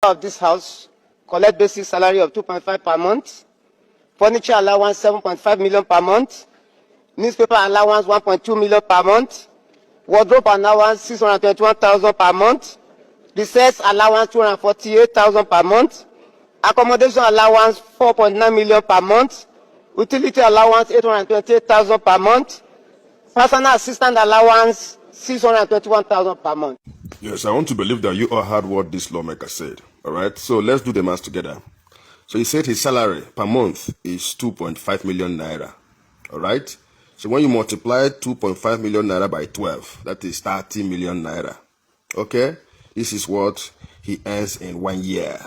of this house collect basic salary of 2.5 per month, furniture allowance 7.5 million per month, newspaper allowance 1.2 million per month, wardrobe allowance 621,000 per month, recess allowance 248,000 per month, accommodation allowance 4.9 million per month, utility allowance 828,000 per month, personal assistant allowance 621,000 per month. Yes, I want to believe that you all heard what this lawmaker said. All right, so let's do the math together. So he said his salary per month is 2.5 million naira. All right, so when you multiply 2.5 million naira by 12, that is 30 million naira. Okay, this is what he earns in 1 year.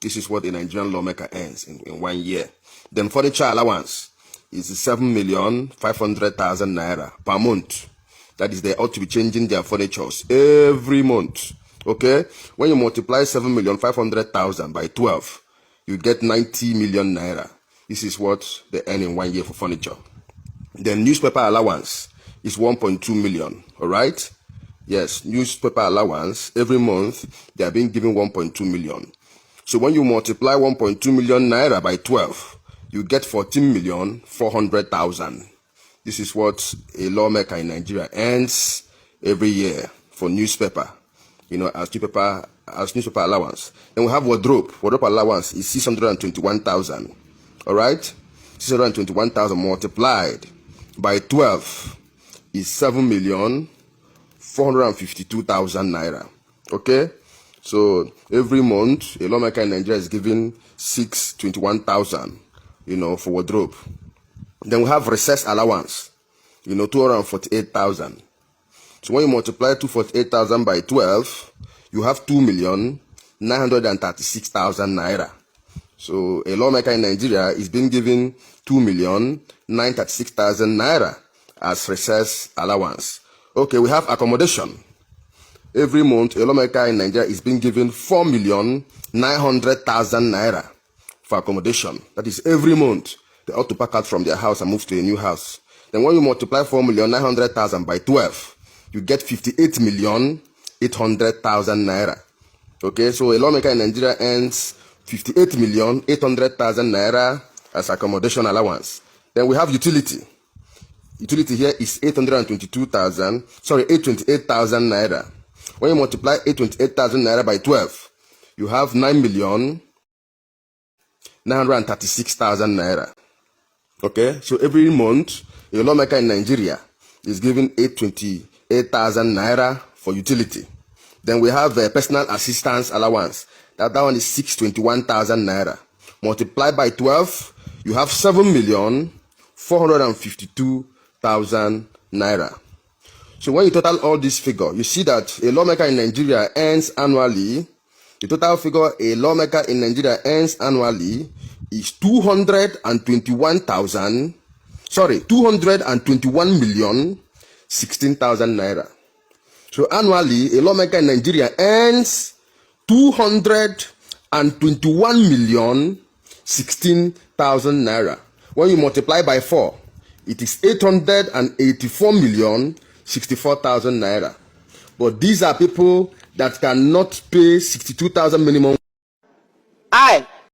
This is what a Nigerian lawmaker earns in 1 year. Then furniture allowance is 7,500,000 naira per month. That is, they ought to be changing their furnitures every month. Okay? When you multiply 7,500,000 by 12, you get 90 million naira. This is what they earn in 1 year for furniture. Then newspaper allowance is 1.2 million. All right? Yes, newspaper allowance, every month, they are being given 1.2 million. So when you multiply 1.2 million naira by 12, you get 14,400,000. This is what a lawmaker in Nigeria earns every year for newspaper, as newspaper allowance. Then we have wardrobe. Wardrobe allowance is 621,000. All right? 621,000 multiplied by 12 is 7,452,000 naira. Okay? So every month, a lawmaker in Nigeria is giving 621,000, for wardrobe. Then we have recess allowance, 248,000. So when you multiply 248,000 by 12, you have 2,936,000 naira. So a lawmaker in Nigeria is being given 2,936,000 naira as recess allowance. Okay, we have accommodation. Every month, a lawmaker in Nigeria is being given 4,900,000 naira for accommodation. That is every month. They ought to pack out from their house and move to a new house. Then when you multiply 4,900,000 by 12, you get 58,800,000 naira. Okay, so a lawmaker in Nigeria earns 58,800,000 naira as accommodation allowance. Then we have utility. Utility here is 828,000 naira. When you multiply 828,000 naira by 12, you have 9,936,000 naira. Okay, so every month, a lawmaker in Nigeria is given 828,000 naira for utility. Then we have the personal assistance allowance. That one is 621,000 naira. Multiplied by 12, you have 7,452,000 naira. So when you total all this figure, you see that a lawmaker in Nigeria earns annually, the total figure a lawmaker in Nigeria earns annually is 221,016,000 naira. So annually, a lawmaker in Nigeria earns 221,016,000 naira. When you multiply by 4, it is 884,064,000 naira. But these are people that cannot pay 62,000 minimum. I